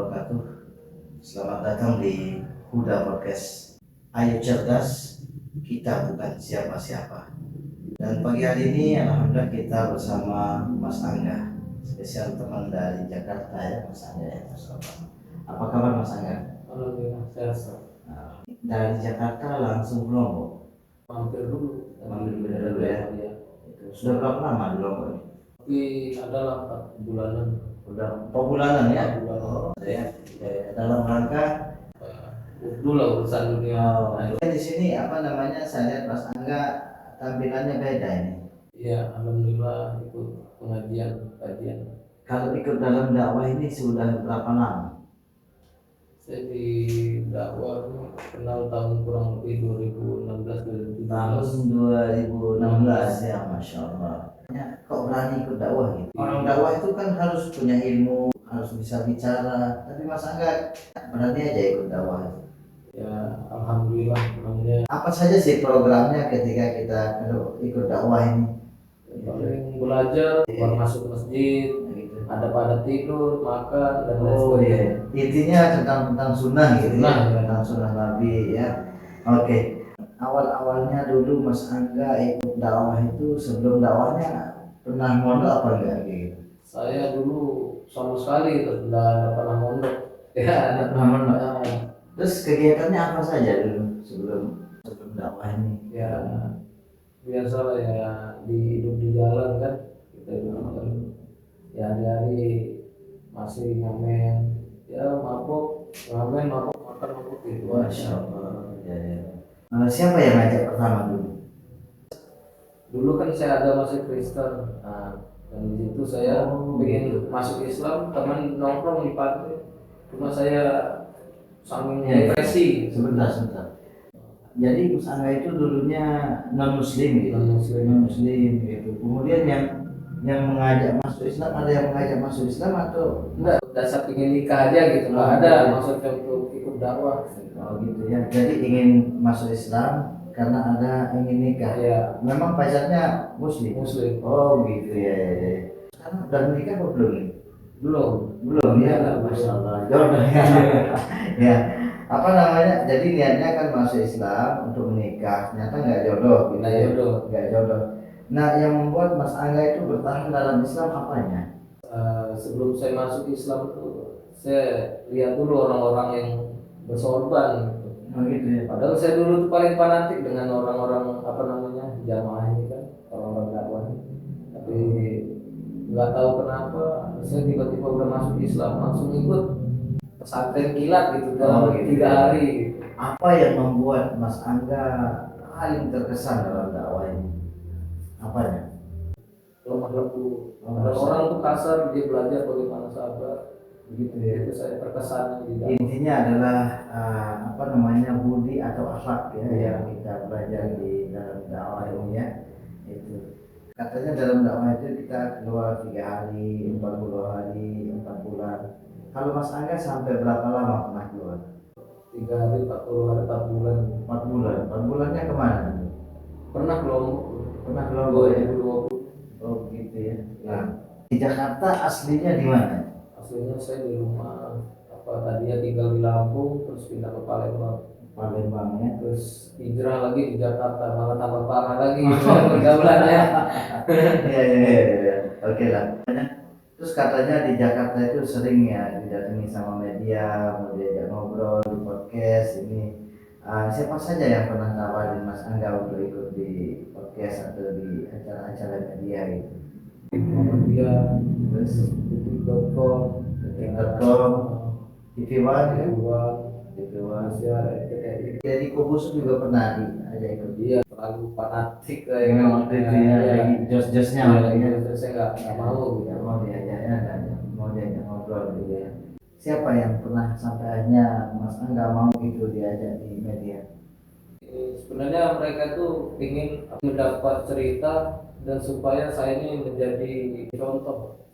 wabarakatuh. Selamat datang di Huda Podcast. Ayo cerdas, kita bukan siapa-siapa. Dan pagi hari ini alhamdulillah kita bersama Mas Angga, spesial teman dari Jakarta ya Mas Angga ya. Apa kabar Mas Angga? Alhamdulillah sehat. Dari Jakarta langsung ke Lombok. Mampir dulu Ya. Sudah berapa lama di Lombok ini? Tapi adalah 4 bulanan. Udah 4 bulanan ya? 4 bulanan. Ya. Dalam rangka Dulu lah urusan dunia. di sini saya lihat Mas Angga tampilannya beda ini. Iya, alhamdulillah ikut pengajian, kajian. Kalau ikut dalam dakwah ini sudah berapa lama? Saya di dakwah kenal tahun kurang lebih 2016 Tahun 2016 ya, Masya Allah. Kok berani ikut dakwah gitu? Orang dakwah itu kan harus punya ilmu, harus bisa bicara. Tapi Mas Angga berani aja ikut dakwah. Ya, alhamdulillah. Apa saja sih programnya ketika kita ikut dakwah ini? Paling belajar, masuk ke masjid, ada pada tidur, makan dan lain Oh sebagainya. iya, intinya tentang sunnah gitu Sunnah, ya, ya. tentang sunnah Nabi ya. Oke, awal-awalnya dulu Mas Angga ikut dakwah itu sebelum dakwahnya pernah mondok apa enggak gitu? Saya dulu sama sekali tidak pernah mondok. Ya, Nggak pernah mondok. Nah, Terus kegiatannya apa saja dulu sebelum dakwah ini? ya biasalah ya, hidup di jalan kan, kita hidup di jalan. Ya hari-hari masih ngamen, ya mabok, ngamen, mabok, makan, mabok gitu. Masya Allah. Ya, ya. Siapa yang ngajak pertama dulu? Dulu kan saya ada masih Kristen, dan di situ saya ingin masuk Islam, teman nongkrong di pantai, cuma saya sambil depresi. Sebentar. Jadi Mas Angga itu dulunya non Muslim gitu. Non Muslim gitu. Kemudian yang mengajak masuk Islam, ada yang mengajak masuk Islam atau enggak, dasar ingin nikah aja gitu, nggak ada maksudnya untuk ikut dakwah. Oh gitu ya. Jadi ingin masuk Islam karena ada ingin nikah. Ya, Memang pacarnya Muslim. Oh gitu ya. Sekarang udah menikah atau belum? Belum ya. Masya Allah. Jodoh ya. Ya. Jadi niatnya kan masuk Islam untuk menikah. Ternyata nggak jodoh. Gitu nggak jodoh. Nah, yang membuat Mas Angga itu bertahan dalam Islam apanya? Sebelum saya masuk Islam tuh saya lihat dulu orang-orang yang bersorban gitu. Oh gitu ya. Padahal saya dulu tuh paling fanatik dengan orang-orang jamaah ini kan, orang-orang dakwah ini. Tapi nggak tahu kenapa saya tiba-tiba udah masuk Islam langsung ikut pesantren kilat gitu dalam 3 hari gitu. Apa yang membuat Mas Angga paling terkesan dalam dakwah ini? Apanya? Lemah lembut. Orang tuh kasar, dia belajar bagaimana sabar. Begitu ya. Itu saya terkesan di dalam. Intinya adalah budi atau akhlak ya yang kita belajar di dalam dakwah ini ya. Itu katanya dalam dakwah itu kita keluar 3 hari, 40 hari, 4 bulan. Kalau Mas Angga sampai berapa lama pernah keluar? 3 hari, 40 hari, 4 bulan. 4 bulan. 4 bulannya kemana? Pernah ke Lombok. Pernah ke Lombok ya? 2020. Oh gitu ya. Nah, di Jakarta aslinya di mana? Aslinya saya di rumah tadinya tinggal di Lampung, terus pindah ke Palembang ya. terus hijrah lagi di Jakarta, malah tambah parah lagi pergaulannya. Iya. Oke lah. Terus katanya di Jakarta itu sering ya didatangi sama media, mau diajak ngobrol di podcast ini. Siapa saja yang pernah tawarin Mas Angga untuk ikut di podcast atau di acara-acara media gitu? Kemudian Terus detik.com, TV One ya? TV One, RCTI. Jadi Kubus juga pernah diajak ikut. Dia terlalu fanatik Memang waktu itu ya, lagi jos-josnya saya nggak mau gitu. Mau diajak ngobrol gitu ya. Siapa yang pernah sampai akhirnya Mas Angga mau gitu diajak di media? Sebenarnya mereka tuh ingin mendapat cerita dan supaya saya ini menjadi contoh,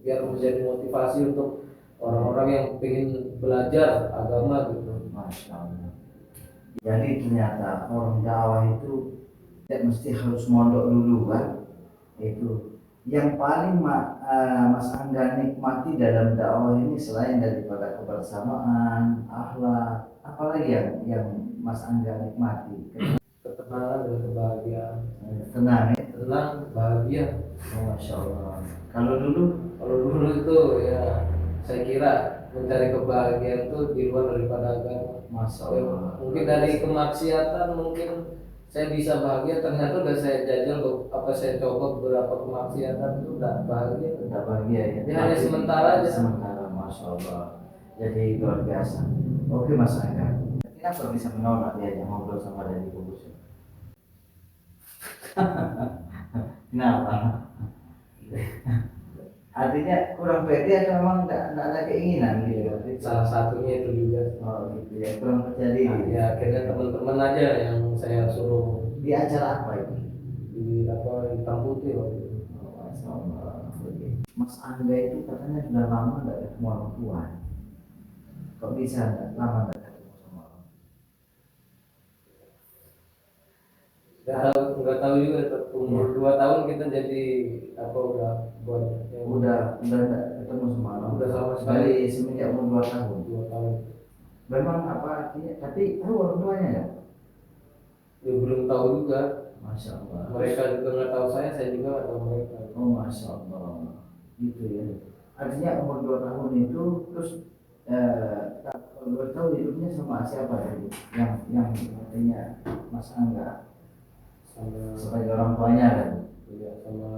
biar menjadi motivasi untuk orang-orang yang ingin belajar agama gitu. Masya Allah. Jadi ternyata orang dakwah itu tidak mesti harus mondok dulu kan? Itu yang paling Mas Angga nikmati dalam dakwah ini selain daripada kebersamaan, akhlak, apalagi yang Mas Angga nikmati? Ketenangan dan kebahagiaan. Tenang ya. Tenang, bahagia. Oh, Masya Allah. Kalau dulu, Kalau dulu itu ya saya kira mencari kebahagiaan itu di luar daripada agama. Masya Ya, Allah. mungkin dari kemaksiatan mungkin saya bisa bahagia, ternyata udah saya jajal apa saya coba beberapa kemaksiatan itu udah bahagia. Tidak bahagia ya. Ya, hanya sementara aja. Sementara, Masya Allah. Jadi luar biasa. Oke Mas Angga. Kenapa bisa menolak dia yang ngobrol sama Deddy Corbuzier? Kenapa? Artinya kurang pede atau memang tidak ada keinginan gitu? Salah satunya itu juga. Oh gitu ya, kurang percaya diri. Ya akhirnya teman-teman aja yang saya suruh Di acara apa itu? di apa hitam putih waktu itu. Oh, Masya Allah. Oke. Mas Angga itu katanya sudah lama tidak ketemu orang tua. Kok bisa lama tidak ketemu sama orang? Nggak tahu juga, umur 2 tahun kita jadi apa udah buat yang Udah tidak ketemu sama orang. Udah sama sekali. Dari semenjak umur 2 tahun. 2 tahun. Memang apa artinya? Tapi tahu orang tuanya ya? Ya belum tahu juga. Masya Allah. Mereka juga nggak tahu saya juga nggak tahu mereka. Oh Masya Allah. Gitu ya. Artinya umur 2 tahun itu terus kalau boleh tahu hidupnya sama siapa tadi? Yang artinya Mas Angga Sama sebagai orang tuanya kan? ya sama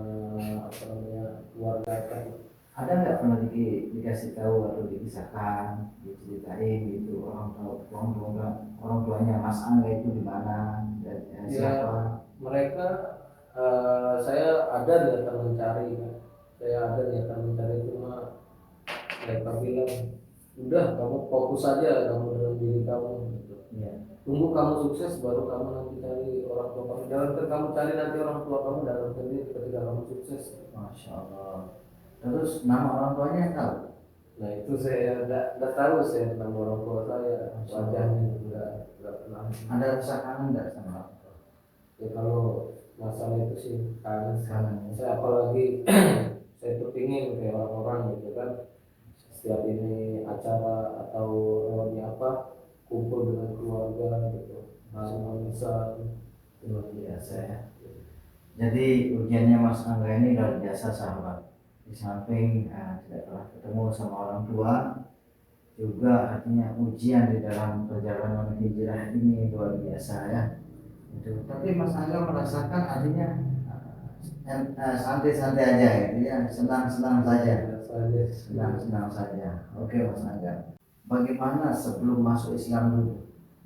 apa namanya keluarga kan. Ada nggak pernah dikasih tahu atau dikisahkan, diceritain gitu orang tuanya Mas Angga itu di mana dan siapa? Mereka saya ada niatan mencari kan. Saya ada niatan mencari, cuma mereka bilang udah kamu fokus saja kamu dengan diri kamu gitu. Iya. Tunggu kamu sukses baru kamu nanti cari orang tua kamu. Jangan kamu cari nanti orang tua kamu dalam sendiri ketika kamu sukses. Masya Allah. Terus nama orang tuanya yang tahu? Nah itu saya nggak tahu saya nama orang tua saya, wajahnya nggak pernah. Ada rasa kangen nggak sama orang tua? Ya kalau masalah itu sih kangen. Kangen. Saya apalagi saya tuh pingin kayak orang-orang gitu kan, setiap ini acara atau reuni apa kumpul dengan keluarga gitu, semua bisa. Luar biasa ya. Jadi ujiannya Mas Angga ini luar biasa sahabat. Di samping tidak pernah ketemu sama orang tua, juga artinya ujian di dalam perjalanan hijrah ini luar biasa ya. Itu. Tapi Mas Angga merasakan artinya santai-santai aja gitu ya, senang-senang saja. Senang-senang saja. Oke Mas Angga. Bagaimana sebelum masuk Islam dulu?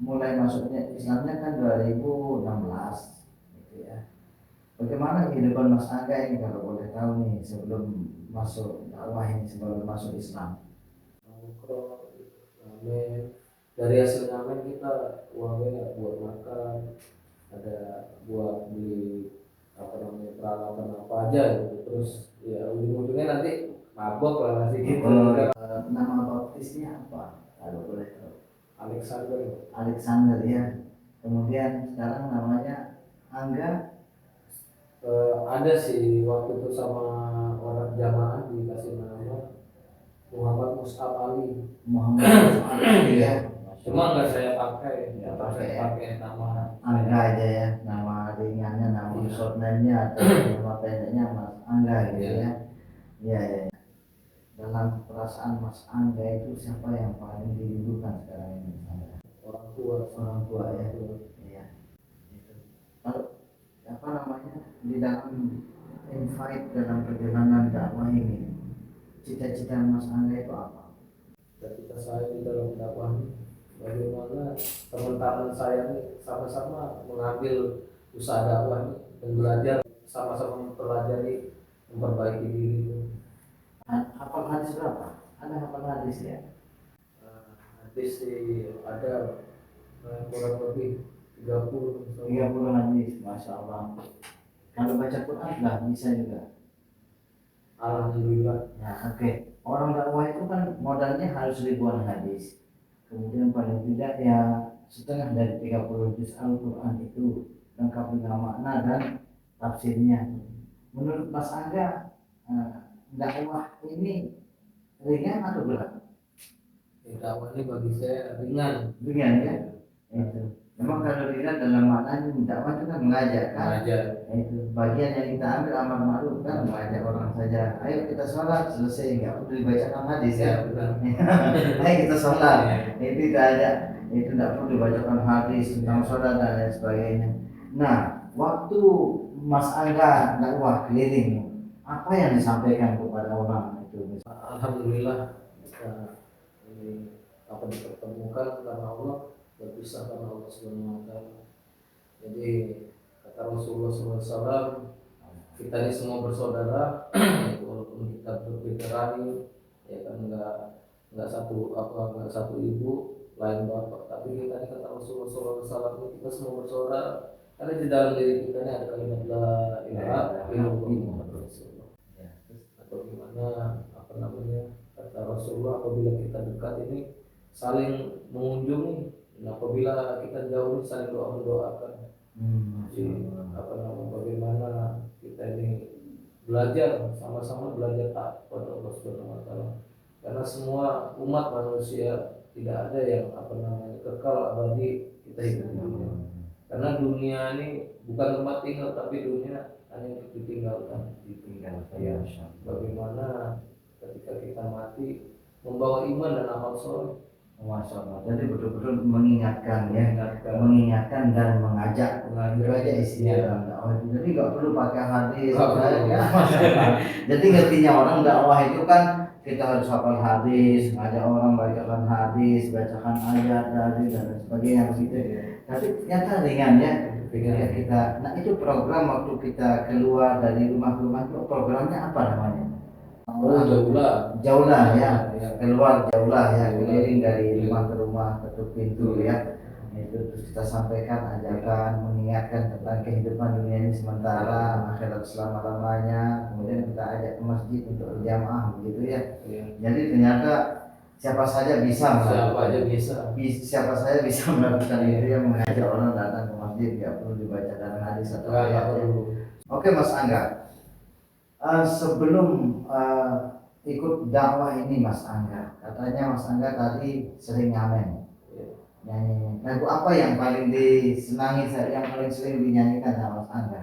Mulai masuknya Islamnya kan 2016 gitu ya. Bagaimana kehidupan Mas Angga ini kalau boleh tahu nih sebelum masuk dakwah ini, sebelum masuk Islam? Nongkrong, ngamen. Dari hasil ngamen kita uangnya buat makan, ada buat beli apa namanya peralatan apa aja gitu. Terus ya ujung-ujungnya nanti mabok lah masih gitu. Nama baptisnya apa kalau boleh tahu? Alexander. Alexander ya. Kemudian sekarang namanya Angga. Ada sih waktu itu sama orang jamaah dikasih nama Muhammad Mus'ab Ali. Muhammad Ali ya. Cuma nggak saya pakai, Ya, saya pakai nama Angga aja ya, nama ringannya, nama short name-nya atau nama pendeknya Mas Angga gitu ya. Iya ya. Dalam perasaan Mas Angga itu siapa yang paling dirindukan sekarang ini? orang tua. Orang tua ya. Iya. Itu. Lalu apa namanya di dalam invite dalam perjalanan dakwah ini, cita-cita Mas Angga itu apa? Cita-cita saya di dalam dakwah ini bagaimana teman-teman saya ini sama-sama mengambil usaha dakwah ini dan belajar sama-sama mempelajari memperbaiki diri. Hafal hadis berapa? Ada hafal hadis ya? Hadis sih ada kurang lebih 30 hadis, Masya Allah. Kalau baca Quran nggak bisa juga. Alhamdulillah. Ya, oke. Orang dakwah itu kan modalnya harus ribuan hadis. Kemudian paling tidak ya setengah dari 30 juz Al-Quran itu lengkap dengan makna dan tafsirnya. Menurut Mas Angga, eh, dakwah ini ringan atau berat? Dakwah ini bagi saya ringan. Ringan ya. Itu. Memang kalau dilihat dalam maknanya dakwah itu kan mengajak kan. Mengajar. Itu bagian yang kita ambil amar ma'ruf kan mengajak orang saja. Ayo kita sholat selesai nggak perlu dibacakan hadis ya. Benar. Ayo kita sholat. Itu tidak ada. Itu tidak perlu dibacakan hadis tentang sholat dan lain sebagainya. Nah, waktu Mas Angga dakwah keliling, apa yang disampaikan kepada orang itu? Alhamdulillah ini apa dipertemukan karena Allah, berpisah karena Allah Subhanahu wa taala. Jadi kata Rasulullah SAW, kita ini semua bersaudara, walaupun kita berbeda rahim, ya kan nggak satu ibu, lain bapak, tapi kita ini kata Rasulullah SAW, kita semua bersaudara. Karena di dalam diri kita ini ada kalimat la ilaha illallah Muhammadur Rasulullah. Atau gimana apa namanya, kata Rasulullah, apabila kita dekat ini saling mengunjungi, dan apabila kita jauh ini saling doa mendoakan. Jadi apa namanya, bagaimana kita ini belajar sama-sama belajar taat kepada Allah Subhanahu wa taala. Karena semua umat manusia tidak ada yang apa namanya kekal abadi kita hidup di dunia. Karena dunia ini bukan tempat tinggal, tapi dunia hanya untuk ditinggalkan. Ya. Bagaimana ketika kita mati membawa iman dan amal soleh. Masya Allah. Jadi betul-betul mengingatkan ya, mengingatkan dan mengajak. Itu aja isinya dalam dakwah. Jadi nggak perlu pakai hadis. Ya, Masya Allah. Jadi ngertinya orang dakwah itu kan kita harus hafal hadis, ngajak orang bacakan hadis, bacakan ayat hadis dan sebagainya begitu. Tapi ternyata ringan ya. Ketika kita, nah itu program waktu kita keluar dari rumah-rumah itu programnya apa namanya? Jauhlah ya, keluar jauhlah ya, keliling dari rumah ke rumah, ketuk pintu ya. Itu terus kita sampaikan ajakan, mengingatkan tentang kehidupan dunia ini sementara, akhirat selama-lamanya. Kemudian kita ajak ke masjid untuk berjamaah begitu ya. Jadi ternyata siapa saja bisa melakukan itu, yang mengajak orang datang ke masjid, nggak perlu dibaca dalam hadis atau ayat. Oke Mas Angga. Sebelum ikut dakwah ini Mas Angga, katanya Mas Angga tadi sering ngamen, nyanyi. Lagu apa yang paling disenangi, yang paling sering dinyanyikan sama Mas Angga?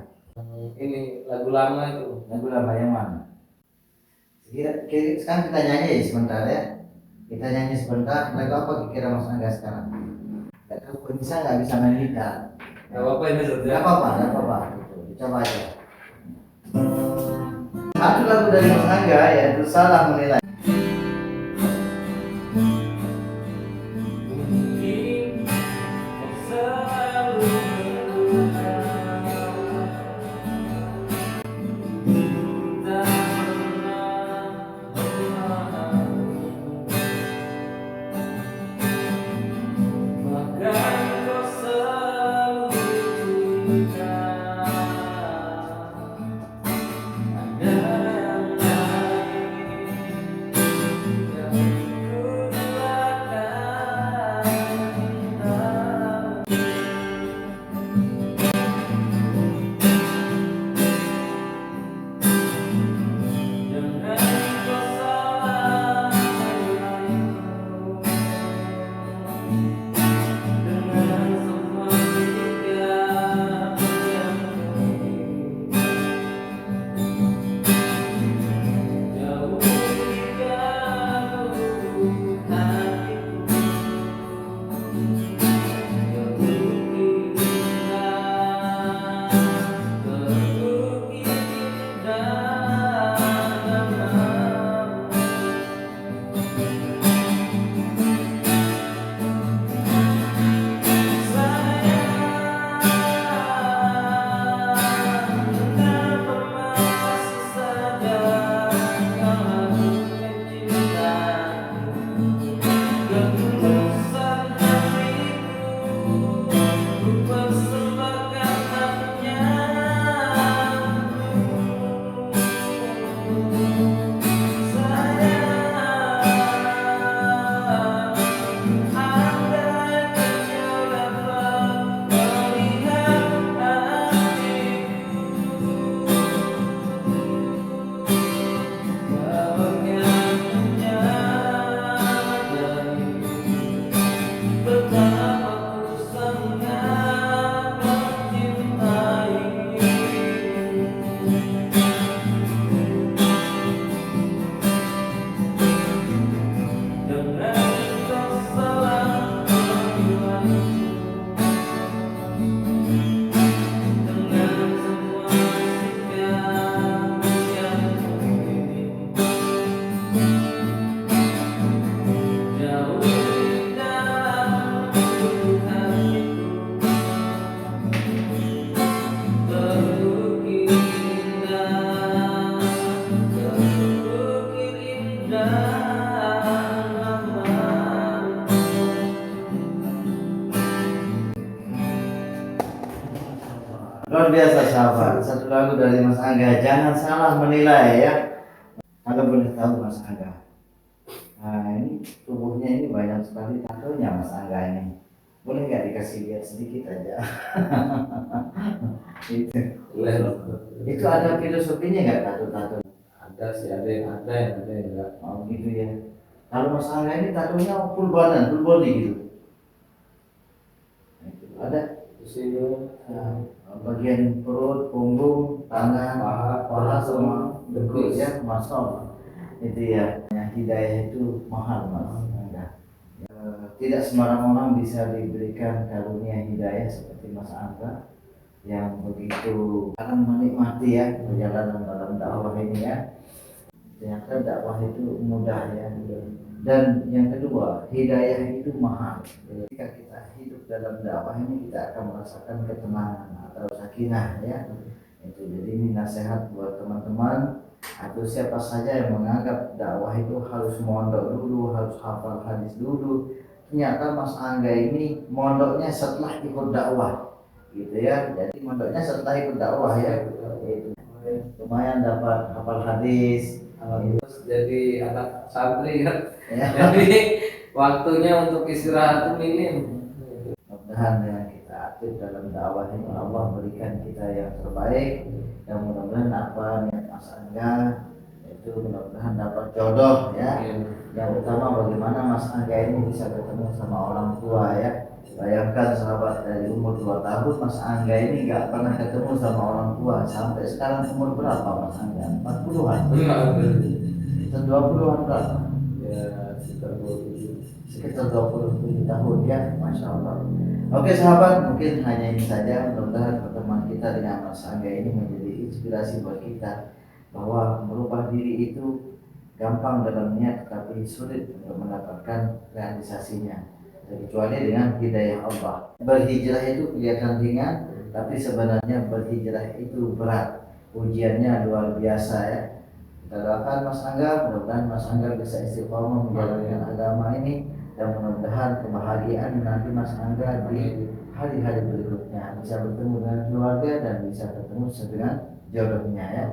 Ini lagu lama itu. Lagu lama yang mana? Sekarang kita nyanyi sebentar ya. Kita nyanyi sebentar. Lagu apa kira Mas Angga sekarang? Nggak bisa main gitar. Gak apa-apa ini saja. Gak apa-apa. Dicoba aja. Satu lagu dari Mas Angga yaitu Salah Menilai. Luar biasa sahabat. Satu lagu dari Mas Angga. Jangan salah menilai ya. Kalau boleh tahu Mas Angga. Nah ini tubuhnya ini banyak sekali tatonya Mas Angga ini. Boleh nggak dikasih lihat sedikit aja? Itu ada filosofinya nggak tato-tato? Ada sih, ada yang enggak. Oh gitu ya. Kalau Mas Angga ini tatonya full badan, full body gitu. Ada Di sini bagian perut, punggung, tangan, paha sama dengkul ya, Masya Allah. Itu ya, yang hidayah itu mahal Mas Angga. Tidak sembarang orang bisa diberikan karunia hidayah seperti Mas Angga yang begitu akan menikmati ya perjalanan dalam dakwah ini ya. Ternyata dakwah itu mudah ya. Dan yang kedua, hidayah itu mahal. Ketika kita hidup dalam dakwah ini kita akan merasakan ketenangan atau sakinah ya. Itu jadi ini nasihat buat teman-teman atau siapa saja yang menganggap dakwah itu harus mondok dulu, harus hafal hadis dulu. Ternyata Mas Angga ini mondoknya setelah ikut dakwah, gitu ya. Jadi mondoknya setelah ikut dakwah ya. Itu lumayan dapat hafal hadis. terus jadi anak santri kan. Ya. Jadi waktunya untuk istirahat itu minim. Mudah-mudahan dengan kita aktif dalam dakwah ini Allah berikan kita yang terbaik dan mudah-mudahan apa niat Mas Angga itu mudah-mudahan dapat jodoh ya. Yang utama bagaimana Mas Angga ini bisa ketemu sama orang tua ya. Bayangkan sahabat, dari umur 2 tahun Mas Angga ini nggak pernah ketemu sama orang tua. Sampai sekarang umur berapa Mas Angga? 40-an? Sekitar 20-an berapa? Ya sekitar 27. Sekitar 27 tahun ya, Masya Allah. Oke sahabat, mungkin hanya ini saja. Mudah-mudahan pertemuan kita dengan Mas Angga ini menjadi inspirasi buat kita bahwa merubah diri itu gampang dalam niat tapi sulit untuk mendapatkan realisasinya, kecuali dengan hidayah Allah. Berhijrah itu kelihatan ringan, tapi sebenarnya berhijrah itu berat. Ujiannya luar biasa ya. Kita doakan Mas Angga, mudah-mudahan Mas Angga bisa istiqomah menjalankan agama ini dan mudah-mudahan kebahagiaan nanti Mas Angga di hari-hari berikutnya bisa bertemu dengan keluarga dan bisa ketemu dengan jodohnya ya.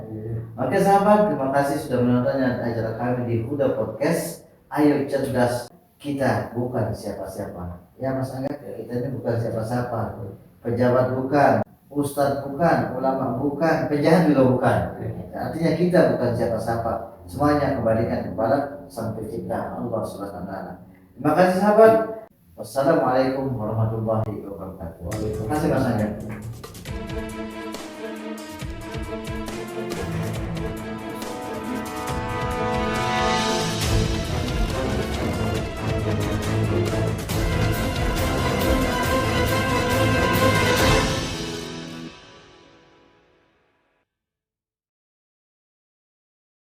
Oke sahabat, terima kasih sudah menonton acara kami di Huda Podcast. Ayo cerdas, kita bukan siapa-siapa. Ya Mas Angga, kita ini bukan siapa-siapa. Pejabat bukan, ustadz bukan, ulama bukan, penjahat juga bukan. Artinya kita bukan siapa-siapa. Semuanya kembalikan kepada Sang Pencipta Allah Subhanahu wa taala. Terima kasih sahabat. Wassalamualaikum warahmatullahi wabarakatuh. Terima kasih Mas Angga.